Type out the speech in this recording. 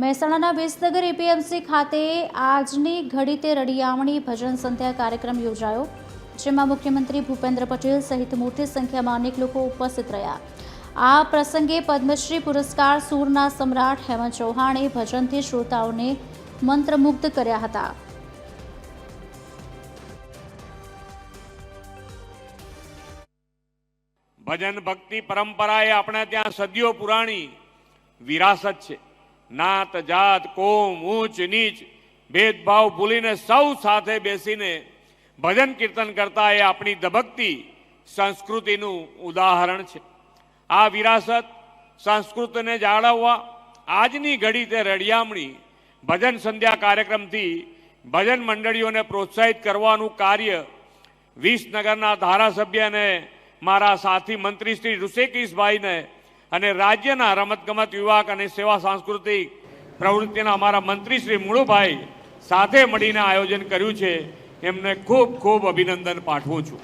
મહેસાણાના વિસનગર એપીએમસી ખાતે આજની ઘડીતે રડિયામણી ભજન સંધ્યા કાર્યક્રમ યોજાયો, જેમાં મુખ્યમંત્રી ભૂપેન્દ્ર પટેલ સહિત મોટી સંખ્યામાં અનેક લોકો ઉપસ્થિત રહ્યા. આ પ્રસંગે પદ્મશ્રી પુરસ્કાર સૂરના સમ્રાટ હેમંત ચૌહાણે ભજનથી શ્રોતાઓને મંત્રમુગ્ધ કર્યા હતા. ભજન ભક્તિ પરંપરા એ આપણે ત્યાં સદીઓ પુરાણી વિરાસત છે. નાત જાત કોમ ઊંચ નીચ ભેદભાવ ભૂલીને સૌ સાથે બેસીને ભજન કીર્તન કરતા એ આપણી ધબકતી સંસ્કૃતિનું ઉદાહરણ છે. આ વિરાસત સંસ્કૃતિને જાળવવા આજની ઘડી તે રડિયામણી ભજન સંધ્યા કાર્યક્રમથી ભજન મંડળીઓને પ્રોત્સાહિત કરવાનું કાર્ય વિસનગરના ધારાસભ્ય અને મારા સાથી મંત્રી શ્રી ઋષિકેશભાઈને અને રાજ્યના રમતગમત યુવક અને સેવા સાંસ્કૃતિક પ્રવૃત્તિના અમારા મંત્રી શ્રી મુળુભાઈ સાથે મળીને આયોજન કર્યું છે. એમને ખૂબ ખૂબ અભિનંદન પાઠવું છું.